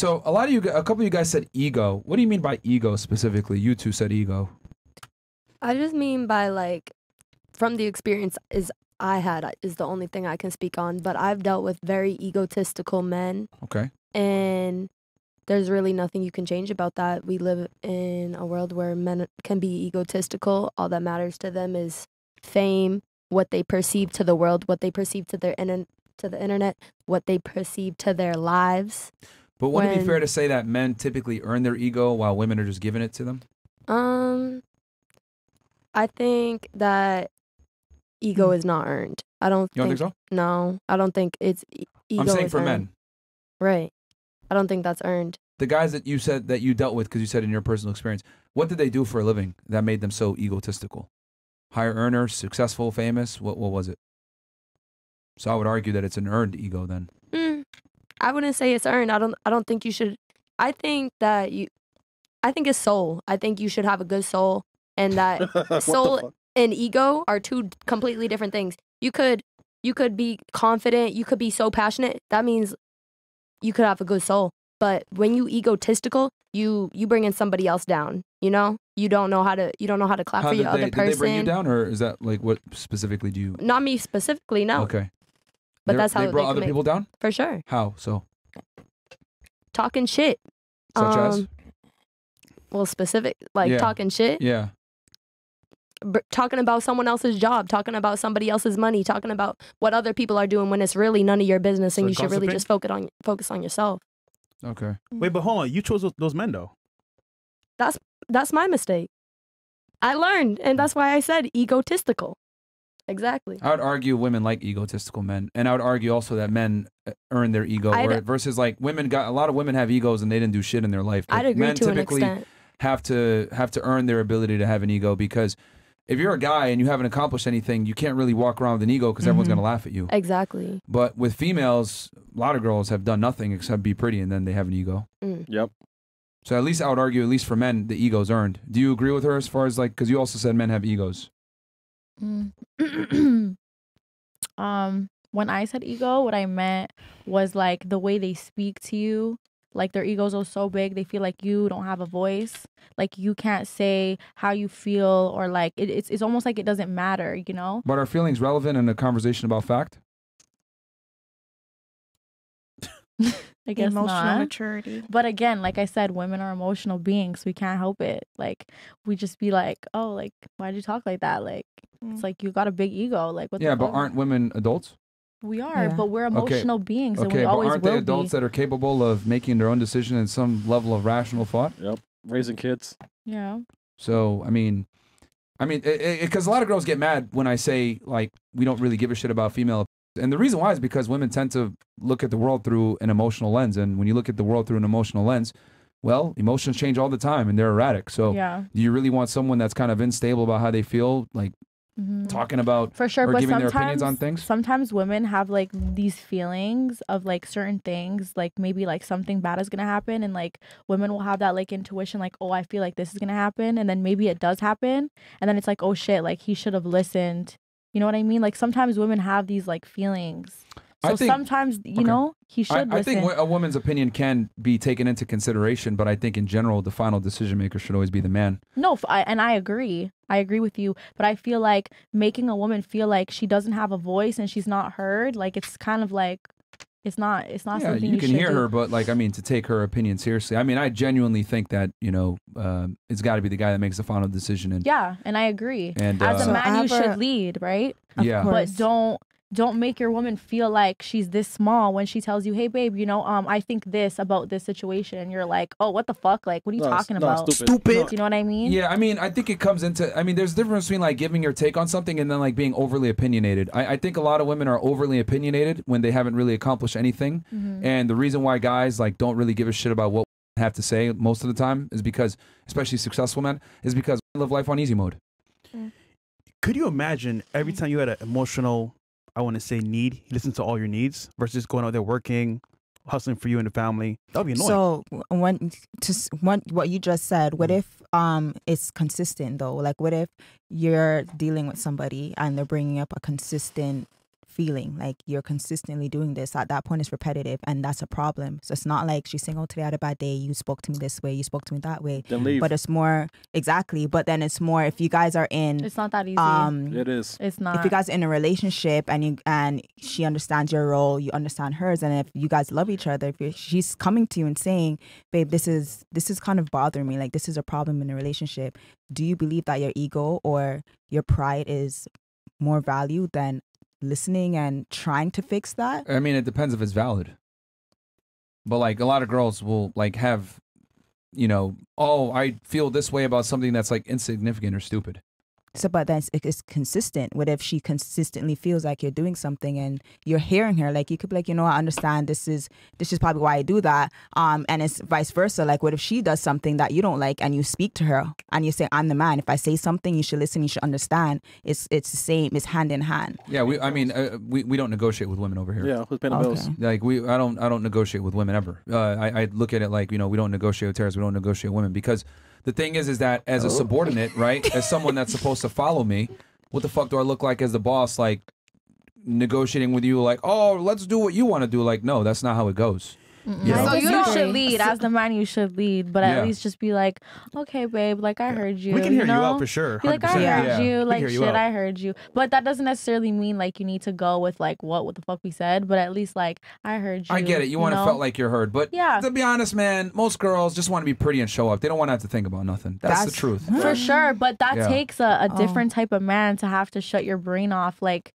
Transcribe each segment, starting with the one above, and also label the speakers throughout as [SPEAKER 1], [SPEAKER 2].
[SPEAKER 1] So a couple of you guys said ego. What do you mean by ego specifically? You two said ego.
[SPEAKER 2] I just mean by like, from the experience I had is the only thing I can speak on. But I've dealt with very egotistical men.
[SPEAKER 1] Okay.
[SPEAKER 2] And there's really nothing you can change about that. We live in a world where men can be egotistical. All that matters to them is fame, what they perceive to the world, what they perceive to the internet, what they perceive to their lives.
[SPEAKER 1] But wouldn't it be fair to say that men typically earn their ego while women are just giving it to them?
[SPEAKER 2] I think that ego is not earned. I don't
[SPEAKER 1] You don't think so?
[SPEAKER 2] No, I don't think it's ego.
[SPEAKER 1] I'm saying
[SPEAKER 2] is
[SPEAKER 1] for
[SPEAKER 2] earned.
[SPEAKER 1] men.
[SPEAKER 2] Right. I don't think that's earned.
[SPEAKER 1] The guys that you said that you dealt with, because you said in your personal experience, what did they do for a living that made them so egotistical? Higher earners, successful, famous? What was it? So I would argue that it's an earned ego then.
[SPEAKER 2] I wouldn't say it's earned. I don't think you should. I think it's soul. I think you should have a good soul, and that soul and ego are two completely different things. You could be confident, you could be so passionate. That means you could have a good soul. But when you egotistical, you bringing somebody else down. You know, you don't know how to clap for your other person.
[SPEAKER 1] Did they bring you down, or is that like what specifically do you?
[SPEAKER 2] Not me specifically, no.
[SPEAKER 1] Okay.
[SPEAKER 2] But that's how
[SPEAKER 1] they brought other people down?
[SPEAKER 2] For sure.
[SPEAKER 1] How so?
[SPEAKER 2] Talking shit.
[SPEAKER 1] Such as?
[SPEAKER 2] Well, specific, like talking shit.
[SPEAKER 1] Yeah.
[SPEAKER 2] Talking about someone else's job, talking about somebody else's money, talking about what other people are doing when it's really none of your business, and you should really just focus on yourself.
[SPEAKER 1] Okay.
[SPEAKER 3] Wait, but hold on. You chose those men though.
[SPEAKER 2] That's my mistake. I learned, and that's why I said egotistical. Exactly.
[SPEAKER 1] I would argue women like egotistical men, and I would argue also that men earn their ego, versus like women a lot of women have egos and they didn't do shit in their life.
[SPEAKER 2] I'd agree
[SPEAKER 1] men
[SPEAKER 2] to
[SPEAKER 1] typically
[SPEAKER 2] an extent.
[SPEAKER 1] have to earn their ability to have an ego, because if you're a guy and you haven't accomplished anything, you can't really walk around with an ego because everyone's gonna laugh at you.
[SPEAKER 2] Exactly.
[SPEAKER 1] But with females, a lot of girls have done nothing except be pretty, and then they have an ego.
[SPEAKER 3] Yep.
[SPEAKER 1] So at least I would argue, at least for men, the ego's earned. Do you agree with her as far as like, because you also said men have egos?
[SPEAKER 4] When I said ego, what I meant was like the way they speak to you. Like their egos are so big, they feel like you don't have a voice. Like you can't say how you feel, or like it's almost like it doesn't matter, you know?
[SPEAKER 1] But are feelings relevant in a conversation about fact?
[SPEAKER 4] I guess
[SPEAKER 5] emotional
[SPEAKER 4] not.
[SPEAKER 5] maturity.
[SPEAKER 4] But again, like I said, women are emotional beings. We can't help it. Like we just be like, oh, like why'd you talk like that? Like it's like you got a big ego. Like what?
[SPEAKER 1] Yeah, but aren't women adults?
[SPEAKER 4] We are, but we're emotional beings, and we
[SPEAKER 1] but
[SPEAKER 4] always
[SPEAKER 1] aren't
[SPEAKER 4] will
[SPEAKER 1] they adults that are capable of making their own decision and some level of rational thought?
[SPEAKER 3] Yep, raising kids.
[SPEAKER 4] Yeah.
[SPEAKER 1] So I mean, because a lot of girls get mad when I say like we don't really give a shit about female. And the reason why is because women tend to look at the world through an emotional lens. And when you look at the world through an emotional lens, well, emotions change all the time and they're erratic. So do you really want someone that's kind of unstable about how they feel, like talking about
[SPEAKER 4] for sure,
[SPEAKER 1] or
[SPEAKER 4] but
[SPEAKER 1] giving their opinions on things?
[SPEAKER 4] Sometimes women have like these feelings of like certain things, like maybe like something bad is gonna happen, and like women will have that like intuition, like, oh, I feel like this is gonna happen, and then maybe it does happen, and then it's like, oh shit, like he should have listened. You know what I mean? Like sometimes women have these like feelings. So sometimes, you know, he should listen.
[SPEAKER 1] I think a woman's opinion can be taken into consideration, but I think in general, the final decision maker should always be the man.
[SPEAKER 4] No, and I agree. I agree with you. But I feel like making a woman feel like she doesn't have a voice and she's not heard, like it's kind of like, it's not something
[SPEAKER 1] you can
[SPEAKER 4] should
[SPEAKER 1] hear
[SPEAKER 4] do.
[SPEAKER 1] her, but like, I mean, to take her opinion seriously. I mean, I genuinely think that, you know, it's got to be the guy that makes the final decision. And
[SPEAKER 4] yeah, and I agree.
[SPEAKER 1] And
[SPEAKER 4] as a man, you should lead, right?
[SPEAKER 1] Yeah.
[SPEAKER 4] But don't make your woman feel like she's this small when she tells you, hey babe, you know, I think this about this situation, and you're like, oh, what the fuck, like what are you talking about? Stupid. You know what I mean?
[SPEAKER 1] Yeah, I mean, I think it comes into, I mean, there's a difference between like giving your take on something and then like being overly opinionated. I think a lot of women are overly opinionated when they haven't really accomplished anything. And the reason why guys like don't really give a shit about what they have to say most of the time is because, especially successful men, is because we live life on easy mode.
[SPEAKER 3] Could you imagine every time you had an emotional, I want to say, need, he listens to all your needs versus going out there working, hustling for you and the family? That would be annoying.
[SPEAKER 6] So what you just said, what if it's consistent though? Like what if you're dealing with somebody and they're bringing up a consistent feeling. Like you're consistently doing this. At that point, it's repetitive, and that's a problem. So it's not like she's saying, "Oh, today I had a bad day. You spoke to me this way. You spoke to me that way."
[SPEAKER 5] Then leave.
[SPEAKER 6] But it's more exactly. But then it's more if you guys are in.
[SPEAKER 4] It's not that easy.
[SPEAKER 5] It is.
[SPEAKER 4] It's not.
[SPEAKER 6] If you guys are in a relationship and she understands your role, you understand hers, and if you guys love each other, she's coming to you and saying, "Babe, this is kind of bothering me. Like this is a problem in a relationship." Do you believe that your ego or your pride is more valued than listening and trying to fix that?
[SPEAKER 1] I mean, it depends if it's valid. But like a lot of girls will like have, oh, I feel this way about something that's like insignificant or stupid.
[SPEAKER 6] So, but then it's consistent. What if she consistently feels like you're doing something and you're hearing her? Like you could be like, I understand this is probably why I do that. And it's vice versa. Like what if she does something that you don't like and you speak to her and you say, I'm the man. If I say something, you should listen. You should understand. It's the same. It's hand in hand.
[SPEAKER 1] Yeah, we don't negotiate with women over here.
[SPEAKER 5] Yeah, who's paying the bills?
[SPEAKER 1] Like I don't negotiate with women ever. I look at it like we don't negotiate with terrorists. We don't negotiate with women because. The thing is that as a subordinate, right, as someone that's supposed to follow me, what the fuck do I look like as the boss, like, negotiating with you, like, oh, let's do what you want to do? Like, no, that's not how it goes.
[SPEAKER 4] So you should lead. As the man, you should lead. But at least just be like, okay, babe, like, I heard you.
[SPEAKER 3] We can hear you out for sure.
[SPEAKER 4] Be like, I heard you. Like, shit,
[SPEAKER 3] out.
[SPEAKER 4] I heard you. But that doesn't necessarily mean, like, you need to go with, like, what the fuck we said. But at least, like, I heard you.
[SPEAKER 1] I get it. You want to feel like you're heard. But to be honest, man, most girls just want to be pretty and show up. They don't want to have to think about nothing. That's the truth.
[SPEAKER 4] For sure. But that takes a different type of man to have to shut your brain off. Like,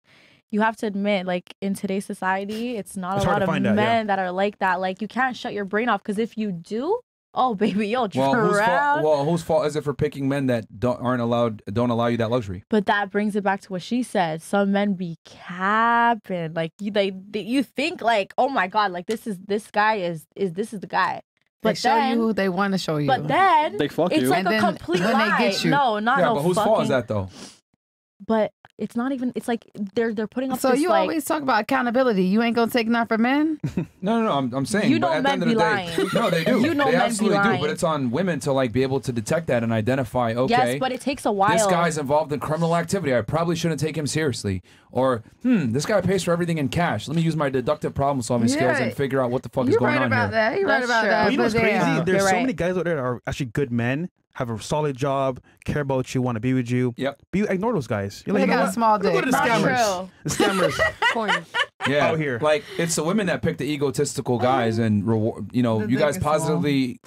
[SPEAKER 4] you have to admit, like, in today's society, it's not a lot of men that are like that. Like, you can't shut your brain off because if you do, oh, baby, you'll drown.
[SPEAKER 1] Whose fault is it for picking men that don't allow you that luxury?
[SPEAKER 4] But that brings it back to what she said. Some men be capping. Like, you think, like, oh, my God, like, this is the guy. But
[SPEAKER 7] they show you who they want to show you.
[SPEAKER 4] But then
[SPEAKER 5] they fuck
[SPEAKER 4] it's
[SPEAKER 5] you.
[SPEAKER 4] like a complete lie.
[SPEAKER 7] They get you.
[SPEAKER 4] No, not no
[SPEAKER 1] but whose fault is that, though?
[SPEAKER 4] But it's not even. It's like they're putting up.
[SPEAKER 7] So
[SPEAKER 4] this,
[SPEAKER 7] you
[SPEAKER 4] like,
[SPEAKER 7] always talk about accountability. You ain't gonna take none for men.
[SPEAKER 1] No. I'm saying
[SPEAKER 4] you know
[SPEAKER 1] at
[SPEAKER 4] men
[SPEAKER 1] the end
[SPEAKER 4] be
[SPEAKER 1] of the
[SPEAKER 4] lying.
[SPEAKER 1] day, no, they do.
[SPEAKER 4] You know
[SPEAKER 1] they
[SPEAKER 4] men
[SPEAKER 1] absolutely
[SPEAKER 4] be lying.
[SPEAKER 1] do. But it's on women to like be able to detect that and identify. Okay,
[SPEAKER 4] yes, but it takes a while.
[SPEAKER 1] This guy's involved in criminal activity. I probably shouldn't take him seriously. Or this guy pays for everything in cash. Let me use my deductive problem solving skills and figure out what the fuck is going on here.
[SPEAKER 7] You're right about that.
[SPEAKER 3] But you know what's crazy?
[SPEAKER 7] Yeah.
[SPEAKER 3] There's so many guys out there that are actually good men, have a solid job, care about you, want to be with you.
[SPEAKER 1] Yep.
[SPEAKER 3] But you ignore those guys. You're
[SPEAKER 7] They
[SPEAKER 3] like,
[SPEAKER 7] got a small dick.
[SPEAKER 3] Go to the
[SPEAKER 4] Not
[SPEAKER 3] scammers.
[SPEAKER 4] true.
[SPEAKER 3] The scammers.
[SPEAKER 1] Yeah,
[SPEAKER 3] out here.
[SPEAKER 1] like it's the women that pick the egotistical guys and reward. You
[SPEAKER 7] The
[SPEAKER 1] guys
[SPEAKER 7] dick is small.
[SPEAKER 1] positively,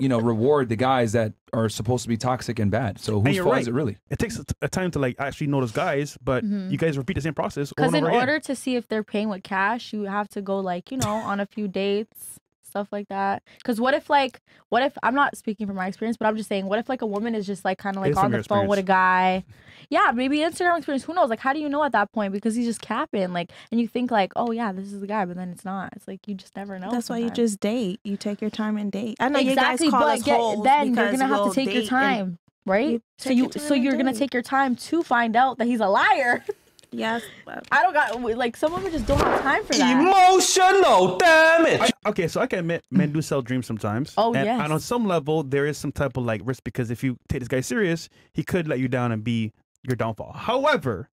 [SPEAKER 1] reward the guys that are supposed to be toxic and bad. So whose
[SPEAKER 3] you're
[SPEAKER 1] fault
[SPEAKER 3] right.
[SPEAKER 1] is it really?
[SPEAKER 3] It takes a time to like actually know those guys, but you guys repeat the same process over
[SPEAKER 4] Because
[SPEAKER 3] and
[SPEAKER 4] in
[SPEAKER 3] over again.
[SPEAKER 4] order to see if they're paying with cash, you have to go like on a few dates, stuff like that. Because what if I'm not speaking from my experience, but I'm just saying, what if like a woman is just like kind of like
[SPEAKER 3] Based
[SPEAKER 4] on
[SPEAKER 3] on
[SPEAKER 4] the
[SPEAKER 3] your
[SPEAKER 4] phone with a
[SPEAKER 3] experience.
[SPEAKER 4] guy? Yeah, maybe Instagram experience. Who knows? Like, how do you know at that point? Because he's just capping. Like, and you think like, oh yeah, this is the guy, but then it's not. It's like you just never know.
[SPEAKER 8] That's why you
[SPEAKER 4] sometimes.
[SPEAKER 8] just date. You take your time and date. I know
[SPEAKER 4] Exactly,
[SPEAKER 8] you guys call
[SPEAKER 4] but
[SPEAKER 8] us hoes
[SPEAKER 4] then you're
[SPEAKER 8] because
[SPEAKER 4] gonna have
[SPEAKER 8] we'll
[SPEAKER 4] to take your
[SPEAKER 8] date
[SPEAKER 4] time, right? So
[SPEAKER 8] take
[SPEAKER 4] you
[SPEAKER 8] your time
[SPEAKER 4] so
[SPEAKER 8] and
[SPEAKER 4] you're gonna
[SPEAKER 8] date.
[SPEAKER 4] take your time to find out that he's a liar.
[SPEAKER 8] Yes. But
[SPEAKER 4] I don't got like some women just don't have time for that.
[SPEAKER 5] Emotional damage.
[SPEAKER 3] Okay, so I can admit men do sell dreams sometimes.
[SPEAKER 4] Oh,
[SPEAKER 3] and,
[SPEAKER 4] yes.
[SPEAKER 3] And on some level, there is some type of like risk because if you take this guy serious, he could let you down and be your downfall. However,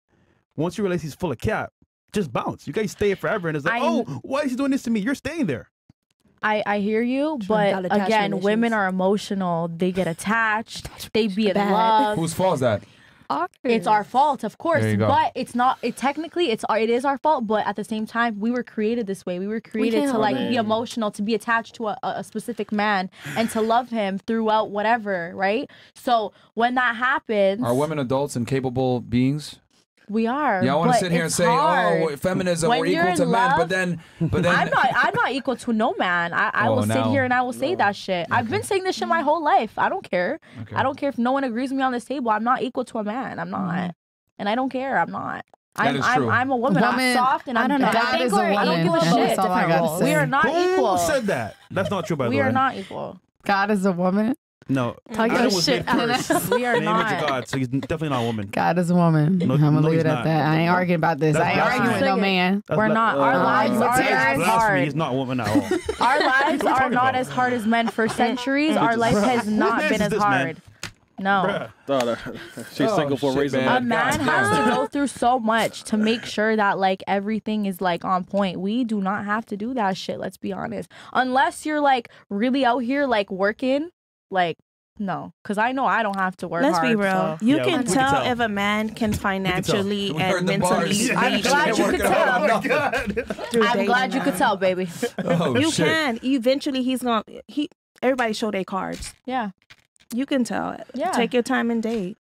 [SPEAKER 3] once you realize he's full of cap, just bounce. You guys stay forever, and it's like, oh, why is he doing this to me? You're staying there.
[SPEAKER 4] I hear you,
[SPEAKER 2] Got
[SPEAKER 4] but
[SPEAKER 2] attachment
[SPEAKER 4] again,
[SPEAKER 2] issues.
[SPEAKER 4] women are emotional. They get attached. They be in
[SPEAKER 2] Bad.
[SPEAKER 4] love.
[SPEAKER 1] Whose fault is that?
[SPEAKER 4] It's our fault, of course,
[SPEAKER 1] There you go.
[SPEAKER 4] but it's not. It technically, it is our fault. But at the same time, we were created this way. We were created
[SPEAKER 2] can't
[SPEAKER 4] to like
[SPEAKER 2] help
[SPEAKER 4] be emotional, to be attached to a specific man, and to love him throughout whatever. Right. So when that happens,
[SPEAKER 1] Are women adults and capable beings?
[SPEAKER 4] we are.
[SPEAKER 1] Yeah, I want to
[SPEAKER 4] but
[SPEAKER 1] sit here and
[SPEAKER 4] it's
[SPEAKER 1] say,
[SPEAKER 4] hard.
[SPEAKER 1] oh, feminism,
[SPEAKER 4] When
[SPEAKER 1] we're
[SPEAKER 4] you're
[SPEAKER 1] equal to
[SPEAKER 4] in
[SPEAKER 1] men,
[SPEAKER 4] love-
[SPEAKER 1] but then
[SPEAKER 4] I'm not equal to no man. I
[SPEAKER 1] Oh,
[SPEAKER 4] will sit
[SPEAKER 1] now-
[SPEAKER 4] here and I will say that shit. I've been saying this shit my whole life. I don't care.
[SPEAKER 1] Okay.
[SPEAKER 4] I don't care if no one agrees with me on this table. I'm not equal to a man. I'm not. And I don't care. I'm not.
[SPEAKER 1] That is true.
[SPEAKER 4] I'm a woman. I'm
[SPEAKER 7] Woman,
[SPEAKER 4] soft and
[SPEAKER 2] I
[SPEAKER 4] I'm
[SPEAKER 2] don't know.
[SPEAKER 4] bad.
[SPEAKER 2] I
[SPEAKER 7] God
[SPEAKER 2] think
[SPEAKER 7] is a
[SPEAKER 2] we're
[SPEAKER 7] woman.
[SPEAKER 4] I don't give a
[SPEAKER 7] That's
[SPEAKER 4] shit.
[SPEAKER 7] all I gotta
[SPEAKER 2] Different
[SPEAKER 7] say.
[SPEAKER 4] We are not
[SPEAKER 3] Who
[SPEAKER 4] equal.
[SPEAKER 3] said that? That's not true, by the
[SPEAKER 4] We
[SPEAKER 3] way.
[SPEAKER 4] are not equal.
[SPEAKER 7] God is a woman.
[SPEAKER 3] No.
[SPEAKER 2] Talk your
[SPEAKER 3] Adam was
[SPEAKER 2] shit,
[SPEAKER 3] made first.
[SPEAKER 4] We are
[SPEAKER 3] In the image of
[SPEAKER 4] not.
[SPEAKER 3] God, so he's definitely not a woman.
[SPEAKER 7] God is a woman.
[SPEAKER 3] No,
[SPEAKER 7] I'm gonna
[SPEAKER 3] no,
[SPEAKER 7] leave
[SPEAKER 3] he's
[SPEAKER 7] it at
[SPEAKER 3] not.
[SPEAKER 7] that. I ain't arguing about this.
[SPEAKER 3] That's
[SPEAKER 7] I ain't arguing with no
[SPEAKER 4] blasphemy.
[SPEAKER 7] man.
[SPEAKER 3] That's
[SPEAKER 4] We're
[SPEAKER 3] bla-
[SPEAKER 4] not. Our lives
[SPEAKER 7] that's
[SPEAKER 4] aren't as
[SPEAKER 3] Blasphemy.
[SPEAKER 4] hard.
[SPEAKER 3] He's not a woman at all.
[SPEAKER 4] Our lives are
[SPEAKER 3] talking
[SPEAKER 4] not
[SPEAKER 3] about?
[SPEAKER 4] as hard as men for centuries. Our life has not
[SPEAKER 3] Who
[SPEAKER 4] been
[SPEAKER 3] is
[SPEAKER 4] as
[SPEAKER 3] this, man?
[SPEAKER 4] hard. No.
[SPEAKER 9] She's
[SPEAKER 1] Oh,
[SPEAKER 9] single for a
[SPEAKER 1] shit,
[SPEAKER 9] reason.
[SPEAKER 1] man.
[SPEAKER 4] A man
[SPEAKER 1] God
[SPEAKER 4] has
[SPEAKER 1] damn.
[SPEAKER 4] to go through so much to make sure that like everything is like on point. We do not have to do that shit, let's be honest. Unless you're like really out here like working, like no, because I know I don't have to work
[SPEAKER 8] Let's
[SPEAKER 4] hard.
[SPEAKER 8] be real.
[SPEAKER 4] So.
[SPEAKER 8] You
[SPEAKER 3] Yeah,
[SPEAKER 8] can
[SPEAKER 3] we can
[SPEAKER 8] tell
[SPEAKER 3] tell.
[SPEAKER 8] if a man can financially
[SPEAKER 1] We heard
[SPEAKER 8] and
[SPEAKER 1] the
[SPEAKER 8] mentally
[SPEAKER 1] bars.
[SPEAKER 4] I'm
[SPEAKER 8] reach
[SPEAKER 4] glad you could tell.
[SPEAKER 8] through
[SPEAKER 4] I'm
[SPEAKER 8] dating,
[SPEAKER 4] glad you
[SPEAKER 8] man.
[SPEAKER 4] could tell, baby.
[SPEAKER 1] Oh,
[SPEAKER 8] You
[SPEAKER 1] shit.
[SPEAKER 8] can. Eventually, he's gonna. Everybody show their cards.
[SPEAKER 4] Yeah.
[SPEAKER 8] You can tell.
[SPEAKER 4] Yeah.
[SPEAKER 8] Take your time and date.